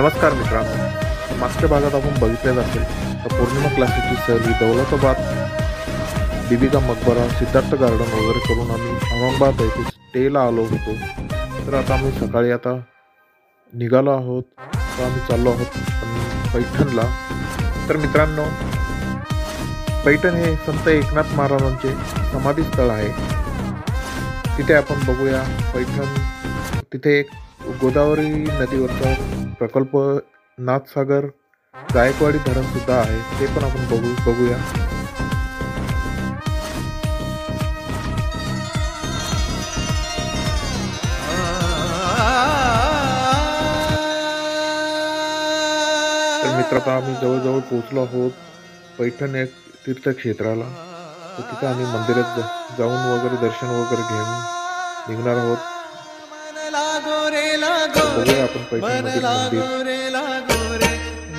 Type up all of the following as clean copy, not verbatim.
नमस्कार मित्रांनो, मागच्या भागात आपण बघितलेलं असेल तर पौर्णिमा क्लासेसची सहल ही दौलताबाद, बीबी का मकबरा, सिद्धार्थ गार्डन वगैरे करून आम्ही औरंगाबाद येथे स्टेला आलो होतो. तर आता आम्ही सकाळी निघालो आहोत. तर आम्ही चाललो आहोत पैठणला. तर मित्रांनो, पैठण हे संत एकनाथ महाराजांचे समाधी स्थळ आहे. तिथे आपण बघूया. पैठण तिथे एक गोदावरी नदीवरचा प्रकल्प नाथसागर गायकवाडी धरण सुद्धा आहे. ते पण आपण बघूया. तर मित्र, आता आम्ही जवळजवळ पोहोचलो आहोत पैठण एक तीर्थक्षेत्राला. तर तिथे आम्ही मंदिरात जाऊन वगैरे दर्शन वगैरे घेऊन निघणार आहोत. बघूया आपण पैठण मधील मंदिर.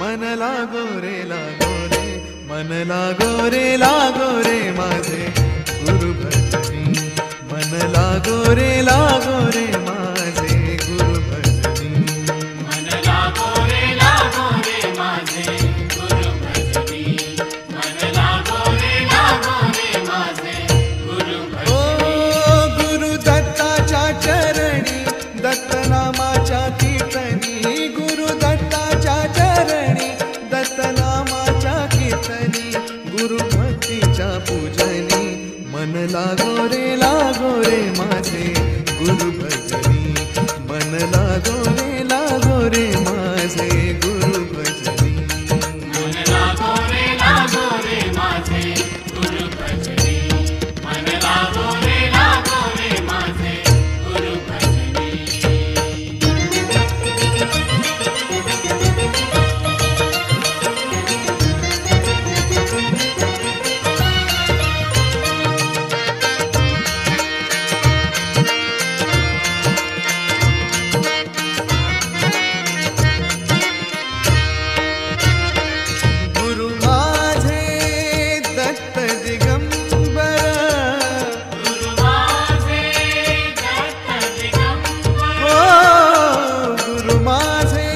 मन लागो रे लागो रे, मन लागो रे लागो रे माझे गुरु भजनी. मन लागो रे लागो रे माझे गुरु भजनी. मन लागो रे माझे गुरु भजनी. मन लागो रे माझे गुरु भजनी. ओ गुरु दत्ताच्या चरणी, दत्त नामाच्या कीर्तनी. गुरु दत्ताच्या चरणी, दत्त नामाच्या कीर्तनी. गुरु भक्तीच्या पूजनी. मन लागो रे माझे गुरु भजनी. मन लागो रे माझे गुरु भजनी. मन लागो रे माझे गुरु भजनी. मन लागो रे माझे गुरु भजनी. गुरु माझे दत्त दिगंबर. गुरु माझे दत्त दिगंबर. ओ गुरु माझे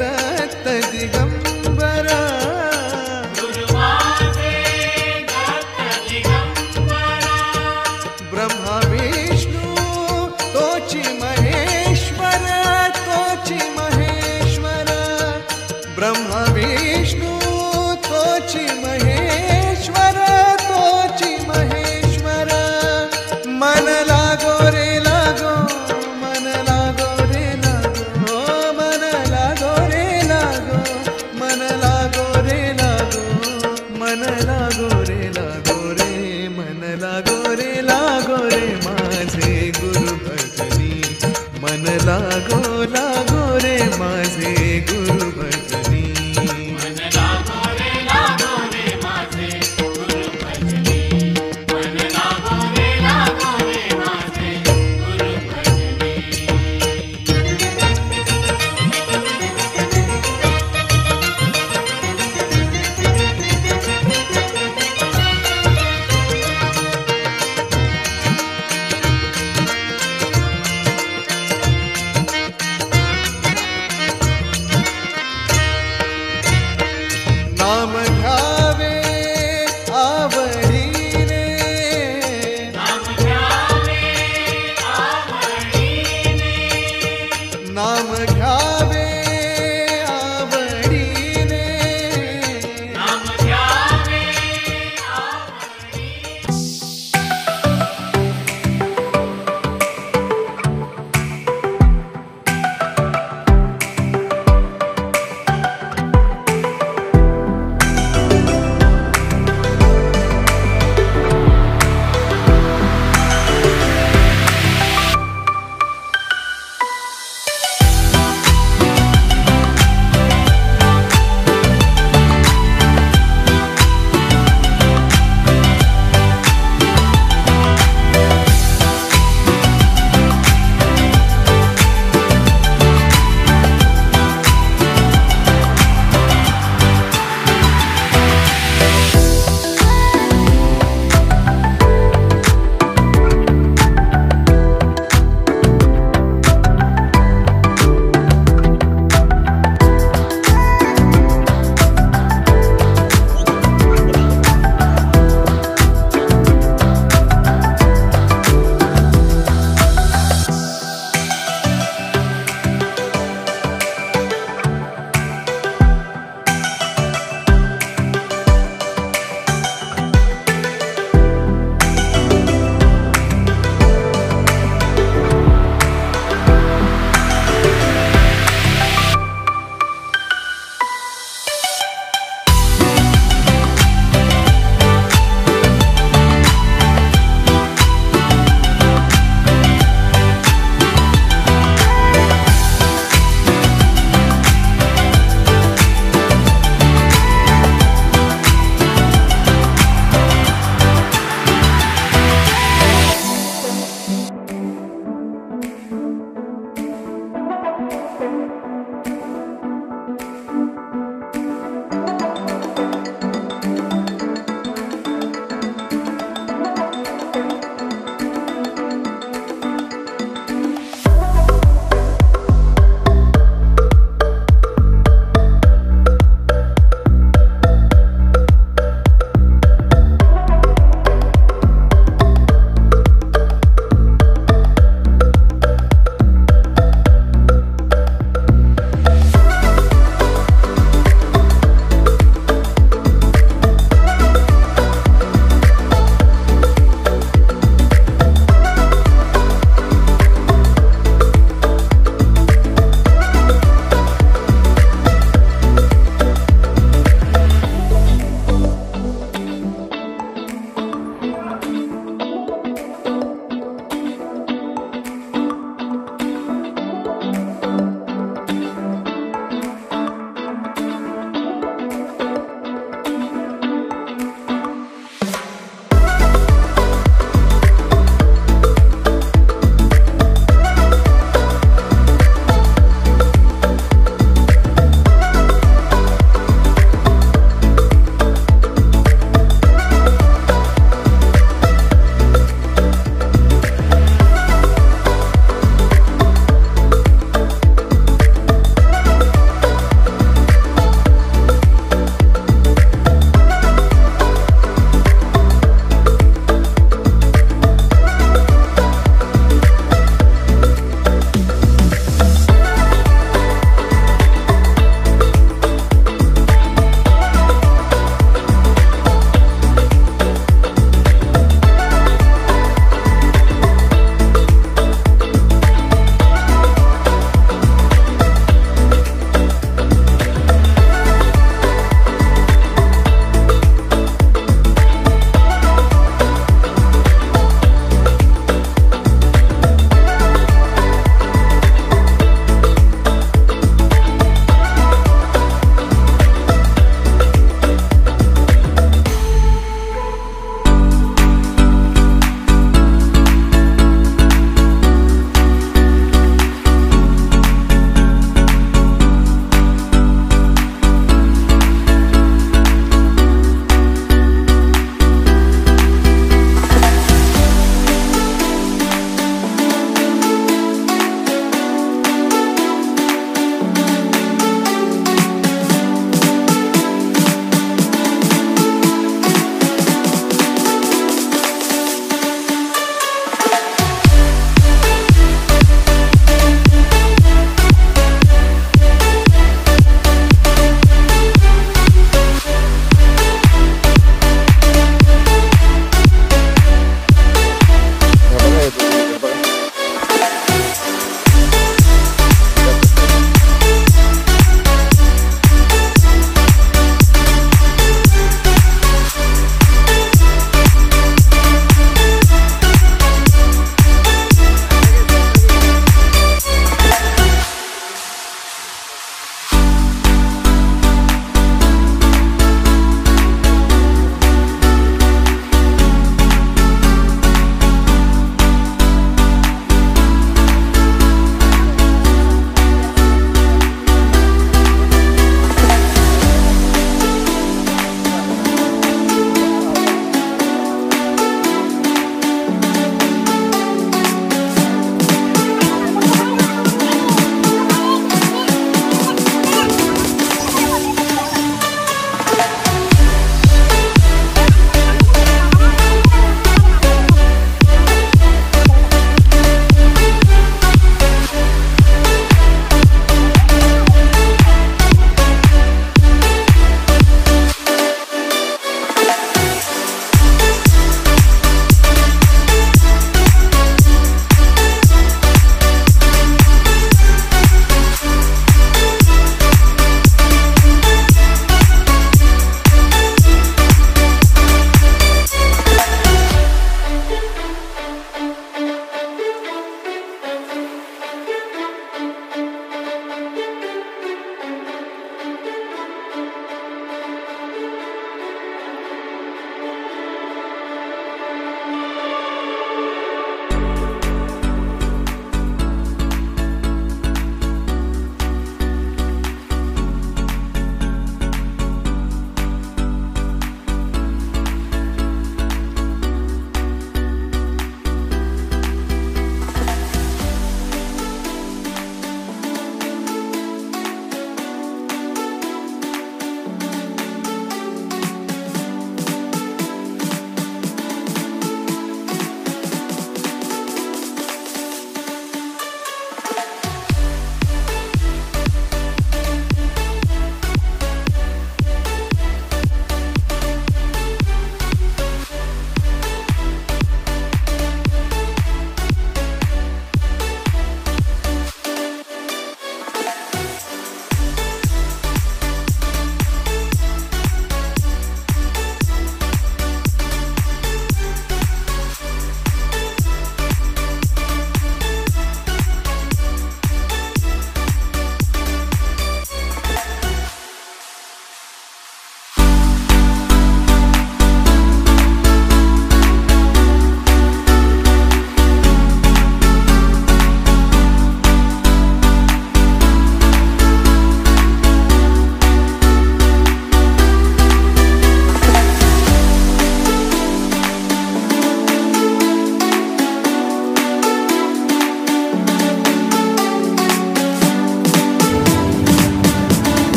दत्त दिगंबर. गुरु माझे दत्त दिगंबर. ब्रह्मा विष्णू तोची महेश्वर, तोची महेश्वर. ब्रह्मा विष्णू तोची महेश्वर, तोची महेश्वर. मन लागो रे लागो, मन लागो रे लागो. मन लागो रे लागो, मन लागो रे लागो. मन लागो रे लागो रे, मन लागो रे माझे गुरु भजनी. मन लागो रे माझे गुरु भजनी. मन लागो रे माझे गुरु भजनी. मन लागो रे माझे गुरु भजनी.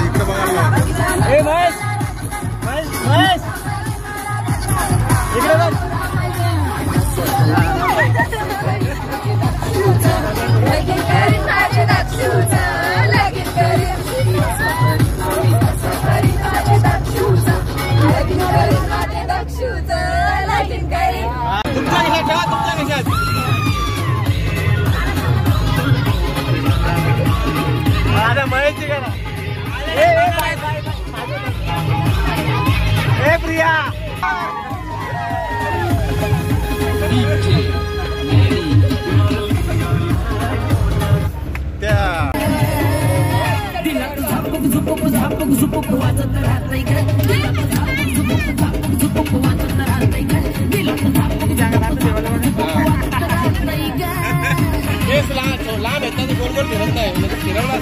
इकडे बघायला प्रिया लांब येतात गोल गोल फिरत नाही फिरवला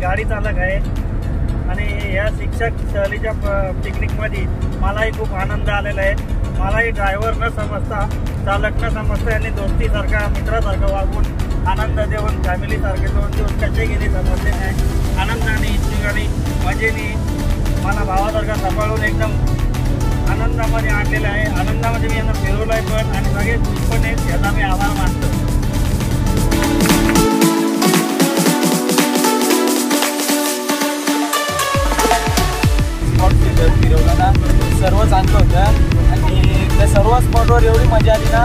गाडी चालक आहे आणि या शिक्षक सहलीच्या पिकनिकमध्ये मलाही खूप आनंद आलेला आहे. मलाही ड्रायव्हर न समजता चालक न समजता यांनी दोस्तीसारखा मित्रासारखं वागून आनंद देऊन फॅमिलीसारखे 2 दिवस कसे गेले समजले नाही. आनंदाने इच्छुकाने मजेने मला भावासारखा सांभाळून एकदम आनंदामध्ये आणलेलं आहे. आनंदामध्ये मी यांना फिरवलं आहे पण आणि सगळे खुश पण आहेत याचा मी आभार मानतो. फिरवलं ना सर्व चांगलं होतं आणि त्या सर्व स्पॉटवर एवढी मजा आली ना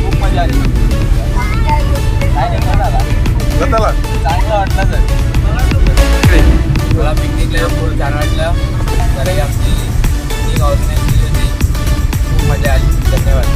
खूप मजा आली. काय नाही झाला चांगलं वाटलं सर. मला पिकनिकला येऊन खूप छान वाटलं. तर ही आमची पिकनिक ऑर्गनाईज केली होती खूप मजा आली. धन्यवाद.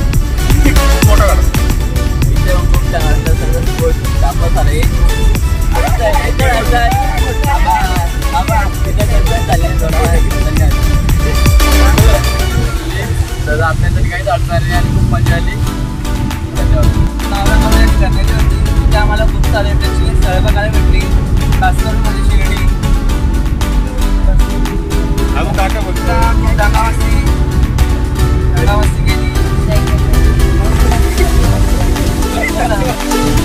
मध्ये शिर्डी अजून काय काय बघतो? गंगावस्ती गेली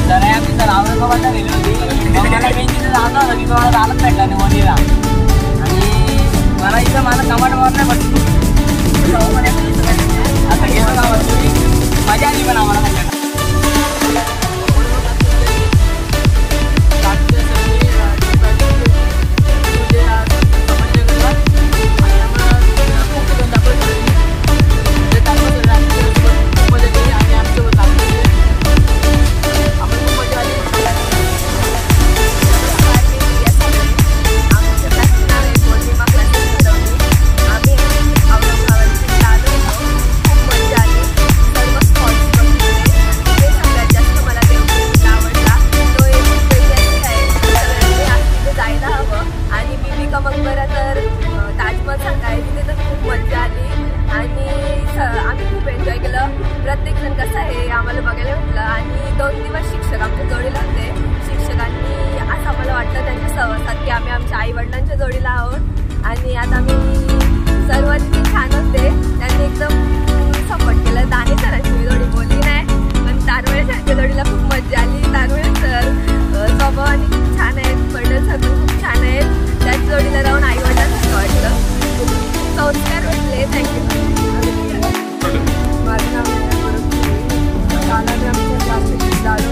तर आम्ही तर औरंगाबादला गेलो होती. मग मला मेन तिथे जाणं होतं की मला चालत भेटला नाही मोदीला आणि मला इथं माझं कमांड मारलं बसली आता गेलो गावात मजा आली पण आम्हाला म्हणजे आम्हाला बघायला भेटलं आणि 2 दिवस शिक्षक आमच्या जोडीला होते. शिक्षकांनी असं आम्हाला वाटलं त्यांच्या सहवासात की आम्ही आमच्या आई वडिलांच्या जोडीला आहोत आणि आता आम्ही सर्व तिथे छान होते. त्यांनी एकदम सपोर्ट केलं. दाने सरांची मी जोडी बोलली नाही पण तारवळे सरांच्या जोडीला खूप मजा आली. तारवळे सर स्वभावाने खूप छान आहेत. पडल सर पण खूप छान आहेत. त्याच जोडीला राहून आई वडिलांचं वाटलं संस्कार भेटले. थँक्यू. माझं नाव काल आम्ही आमच्या क्लासमध्ये झालो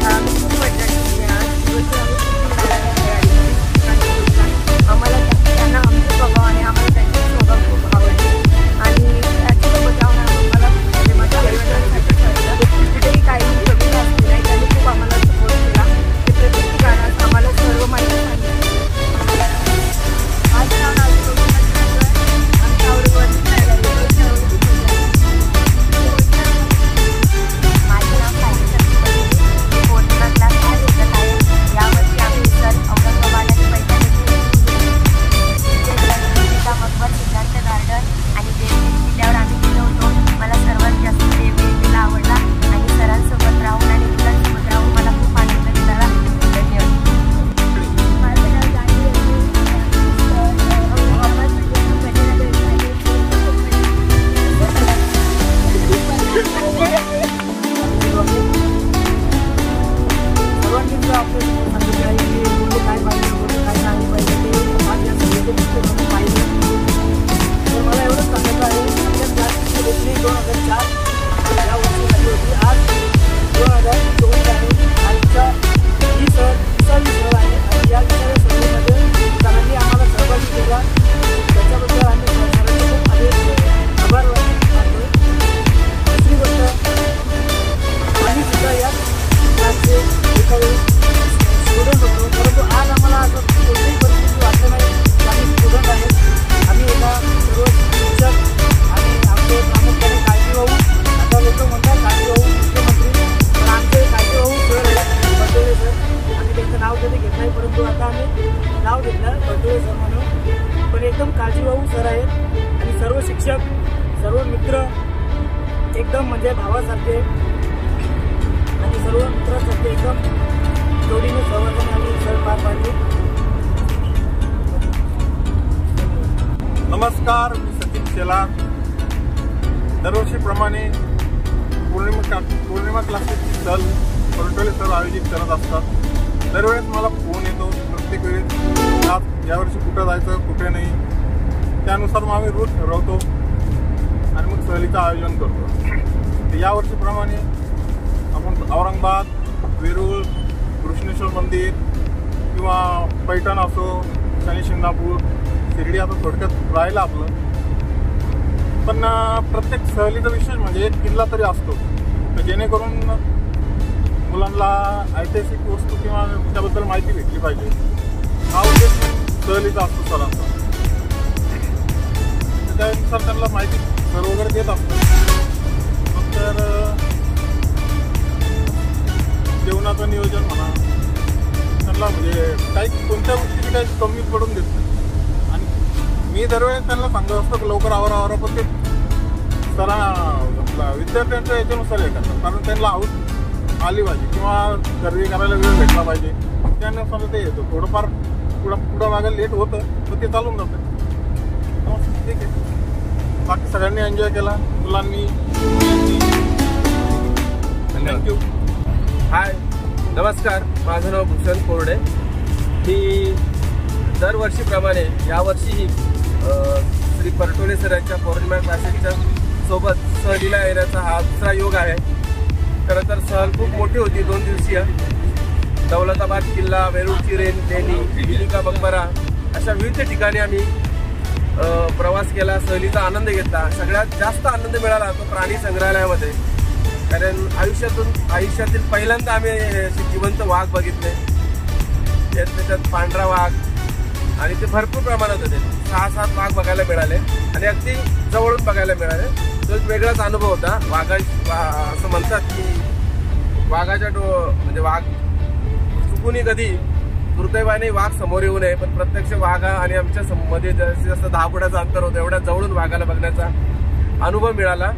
आम्ही खूप मजा केली. आम्हाला त्यांना आमचे स्वभाव आणि आम्हाला त्यांचे स्वभाव खूप आवडले आणि त्याच्यासोबत जाऊन आम्हाला माझ्या वडिलांसाठी ठरलं कुठेही काही कमी असते नाही. त्यांनी खूप आम्हाला सपोर्ट केला. ते प्रत्येक ठिकाणात आम्हाला सर्व माहिती सांगितली. माझं नाव शिक्षक सर्व मित्र एकदम म्हणजे भावासारखे आणि सर्व मित्रासारखे एकदम जोडीने संवर्धन आणि सर पार पाडले. नमस्कार, मी सचिन शेलार. दरवर्षीप्रमाणे पौर्णिमा क्लासेसची सहल परटोले सर आयोजित करत असतात. दरवेळेस मला फोन येतो प्रत्येक वेळेस यावर्षी कुठं जायचं कुठे नाही, त्यानुसार मग आम्ही रूट ठरवतो आणि मग सहलीचं आयोजन करतो. यावर्षीप्रमाणे आपण औरंगाबाद, वेरूळ, कृष्णेश्वर मंदिर किंवा पैठण असो, शनी शिंगणापूर, शिर्डी आता थोडक्यात राहिलं आपलं. पण प्रत्येक सहलीचा विशेष म्हणजे एक किल्ला तरी असतो, तर जेणेकरून मुलांना ऐतिहासिक वस्तू किंवा त्याबद्दल माहिती भेटली पाहिजे. हा उद्देश सहलीचा असतो सरांचा. त्यानुसार त्यांना माहिती सर वगैरे देत असतो. तर जेवणाचं नियोजन म्हणा, त्यांना म्हणजे काही कोणत्या गोष्टीची काही कमी पडून देत नाही. आणि मी दरवेळेस त्यांना सांगत असतो की लवकर आवरा, पण ते सरा विद्यार्थ्यांच्या याच्यानुसार हे करतात, कारण त्यांना आली पाहिजे किंवा सर्वे करायला वेळ भेटला पाहिजे त्यानुसार ते येतं. थोडंफार पुढं मागं लेट होतं तर ते चालून जातं. ठीक आहे, बाकी सगळ्यांनी एन्जॉय केला, मुलांनी. थँक्यू. हाय, नमस्कार. माझं नाव भूषण कोरडे. मी दरवर्षीप्रमाणे यावर्षीही श्री परटोले सर यांच्या पौर्णिमा क्लासेसच्या सोबत सहलीला येण्याचा हा दुसरा योग आहे. खरं तर सहल खूप मोठी होती, 2 दिवसीय. दौलताबाद किल्ला, वेरूळची लेणी, बिबिका मकबरा अशा विविध ठिकाणी आम्ही प्रवास केला, सहलीचा आनंद घेतला. सगळ्यात जास्त आनंद मिळाला तो प्राणी संग्रहालयामध्ये. कारण आयुष्यातील पहिल्यांदा आम्ही जिवंत वाघ बघितले. त्याच्यात पांढरा वाघ आणि ते भरपूर प्रमाणात होते. 6-7 वाघ बघायला मिळाले आणि अगदी जवळून बघायला मिळाले. तो एक वेगळाच अनुभव होता. असं म्हणतात की वाघाच्या म्हणजे वाघ चुकूनही कधी दुर्दैवाने वाघ समोर येऊ नये, पण प्रत्यक्ष वाघा आणि आमच्या मध्ये जास्त 10 फुटाचं अंतर होतं. एवढ्या जवळून वाघाला बघण्याचा अनुभव मिळाला.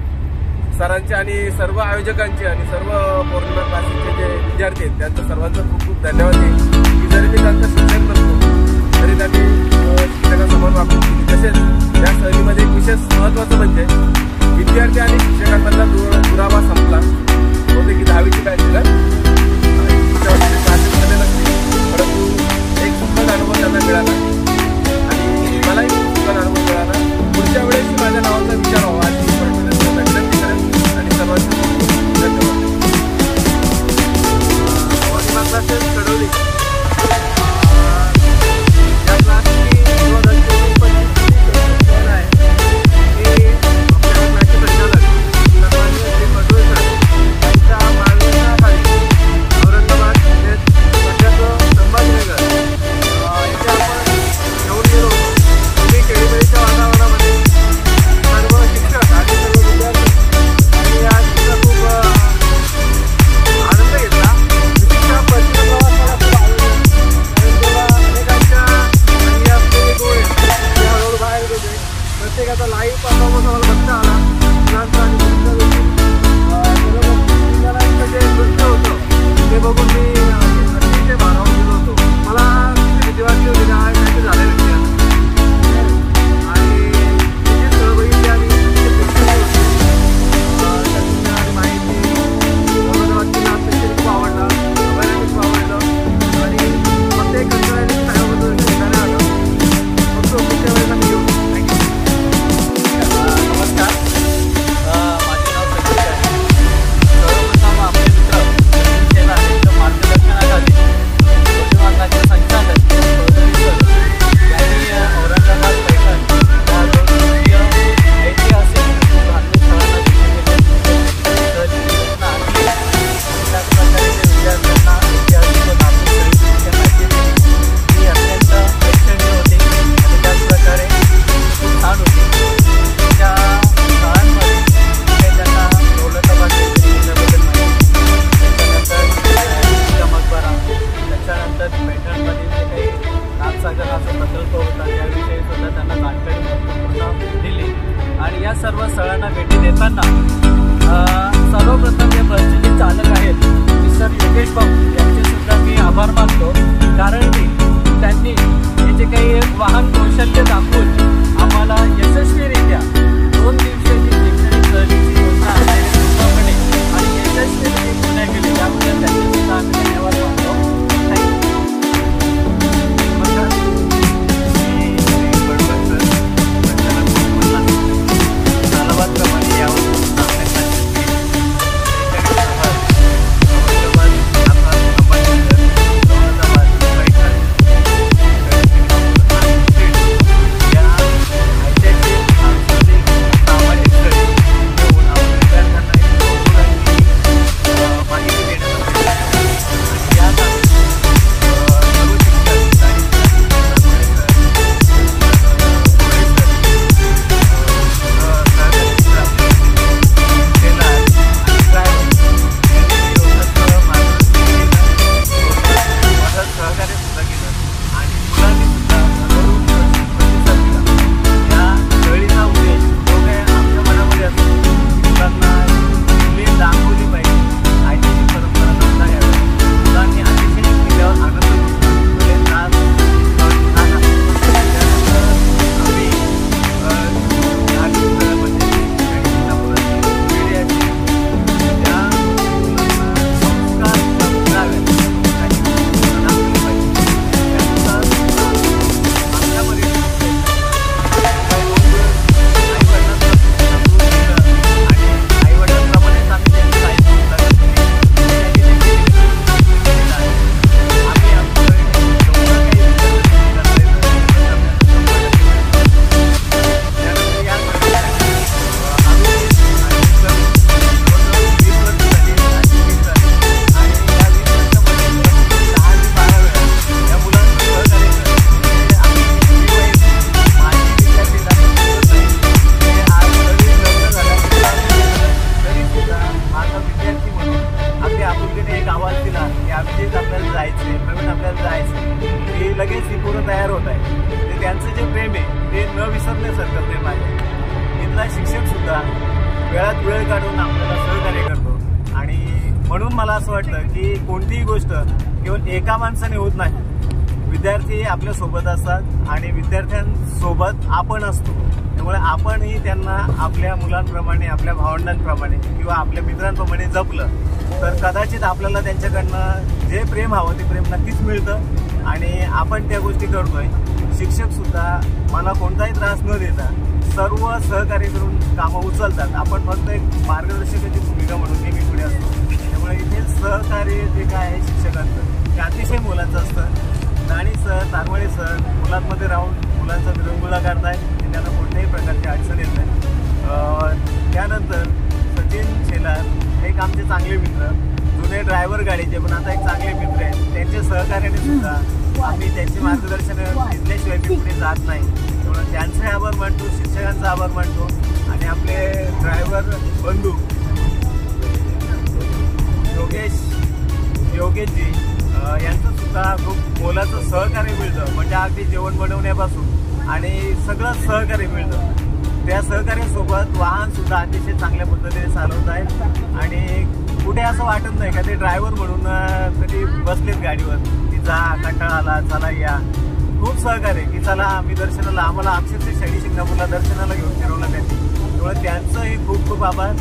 सरांचे आणि सर्व आयोजकांचे आणि सर्व पौर्णिमा क्लासेसचे जे विद्यार्थी आहेत त्यांचं सर्वांचं खूप खूप धन्यवाद देईन. की जरी मी त्यांचं शिक्षण करतो तरी त्यांनी शिक्षकांसमोर वापरून केली. तसेच या सहलीमध्ये एक विशेष महत्त्वाचं म्हणजे विद्यार्थी आणि शिक्षकांमधला दुरावा संपला. होते की 10वीची बॅच दिला क्लासेसमध्ये नसते, परंतु एक सुखद अनुभव त्यांना मिळाला आणि मलाही खूप सुखद अनुभव मिळाला. पुढच्या वेळेस माझ्या नावाचा विचार व्हावा अशी विनंती करेन आणि सर्वांचे धन्यवाद. पौर्णिमा क्लासेस कडवली या क्लासची 2024-25 आहे. मी आपल्या क्लासचे संचालक सन्माननीय श्री परटोले सर यांच्या मार्गदर्शनाखाली औरंगाबाद सध्याचं संभाजीनगर इथे आपण घेऊन गेलो. तुम्ही खेळीमेळीच्या वातावरणामध्ये सर्व शिक्षक आणि सर्व विद्यार्थी आणि आज तिचा खूप आनंद घेतला. विशिष्ट पश्चिम प्रवासाला खूप आवडला कारण तेव्हा अनेकांच्या अंगी असलेले डोळे ते हळूहळू बाहेर गेले. प्रत्येकाचा लाईव्ह परफॉर्मन्स आम्हाला बघता आला. मुलांचा आणि मुलींचं जे नृत्य होतं ते बघून मी अतिशय भारावून गेलो होतो. मला जीवाची होती काय झालेलं नाही आणि त्याची सहभागी आणि माहिती खूप आवडला. खूप आवडलं आणि प्रत्येक कंटाळ्याने खाण्याबद्दल शिकायला आलं. फक्त पुढच्या वेळेला मी येऊ. नमस्कार, माझे नाव सचिन आहे. सर्वप्रथम आपले मित्र सेना यांच्या मार्गदर्शनाखाली पौर्णिमाचे संचालक यांनी औरंगाबाद पैठण या 2 दिवसीय ऐतिहासिक धार्मिक स्थळांना भेटी दिली. त्याचप्रकारे ते विद्यार्थ्यांना ऐतिहासिक व धार्मिक स्थळी माहिती दिली. ही अत्यंत प्रेक्षणीय होती आणि त्याचप्रकारे खूप छान होती. त्या स्थळांमध्ये काही त्यांना दौलताबाद गेल्याबद्दल माहिती, त्याच्यानंतर मकबरा, त्याच्यानंतर पैठणमध्ये जे काही नाथसागराचा प्रकल्प होता त्याविषयी सुद्धा त्यांना जानकारी महत्त्वपूर्ण दिली. आणि या सर्व स्थळांना भेटी देताना सर्वप्रथम जे बसचे चालक आहेत मिस्टर योगेश भाऊ यांचे सुद्धा मी आभार मानतो. कारण की त्यांनी हे जे काही वाहन कौशल्य दाखवून आम्हाला यशस्वीरित्या 2 दिवसाची शैक्षणिक सहलीची योजना पूर्णपणे आणि यशस्वीरित्या पूर्ण केली. त्याबद्दल त्यांचे सुद्धा आम्ही धन्यवाद मानतो. प्रमाणे यावर वेळात वेळ काढून आपल्याला सहकार्य करतो. आणि म्हणून मला असं वाटतं की कोणतीही गोष्ट केवळ एका माणसाने होत नाही. विद्यार्थी आपल्या सोबत असतात आणि विद्यार्थ्यांसोबत आपण असतो. त्यामुळे आपणही त्यांना आपल्या मुलांप्रमाणे, आपल्या भावंडांप्रमाणे किंवा आपल्या मित्रांप्रमाणे जपलं तर कदाचित आपल्याला त्यांच्याकडनं जे प्रेम हवं ते प्रेम नक्कीच मिळतं. आणि आपण त्या गोष्टी करतोय. शिक्षकसुद्धा मला कोणताही त्रास न देता सर्व सहकार्य करून कामं उचलतात. आपण फक्त एक मार्गदर्शकाची भूमिका म्हणून नेहमी पुढे असतो. त्यामुळे इथे सहकार्य जे काय आहे शिक्षकांचं ते अतिशय मोलाचं असतं. नाणी सर, तारवळे सर मुलांमध्ये राहून मुलांचा विरंगुळा करतायत. त्यांना कोणत्याही प्रकारची अडचण येत नाही. त्यानंतर सचिन शेलार एक आमचे चांगले मित्र, जुने ड्रायव्हर गाडीचे पण आता एक चांगले मित्र आहेत. त्यांच्या सहकार्याने सुद्धा आम्ही त्यांचे मार्गदर्शन घेतल्याशिवाय मी पुढे जात नाही. त्यामुळे त्यांचे आभार मानतो, शिक्षकांचा आभार मानतो. आणि आपले ड्रायव्हर बंधू योगेशजी यांचं सुद्धा खूप मोलाचं सहकार्य मिळतं. म्हणजे अगदी जेवण बनवण्यापासून आणि सगळं सहकार्य मिळतं. त्या सहकार्यासोबत वाहनसुद्धा अतिशय चांगल्या पद्धतीने चालवत आहेत. आणि कुठे असं वाटत नाही का ते ड्रायव्हर म्हणून कधी बसलेत गाडीवर की जा कंटाळा आला चला या. खूप सहकार्य की चला आम्ही दर्शनाला, आम्हाला अक्षरशः शनी शिंगणापूरला दर्शनाला घेऊन फिरवलं त्यांनी. त्यामुळे त्यांचंही खूप खूप आभार.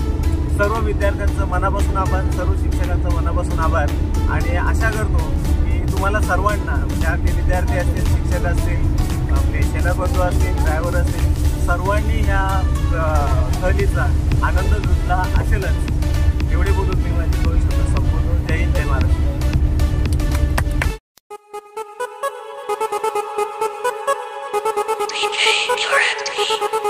सर्व विद्यार्थ्यांचं मनापासून आभार, सर्व शिक्षकांचं मनापासून आभार. आणि आशा करतो की तुम्हाला सर्वांना म्हणजे अगदी विद्यार्थी असतील, शिक्षक असतील, आपले शेलाबंधू असतील, ड्रायव्हर असतील, सर्वांनी ह्या सहलीचा आनंद लुटला असेलच. एवढे बोलून मी माझे 2 शब्द संपवतो. जय हिंद, जय महाराष्ट्र. DJ Pure FD.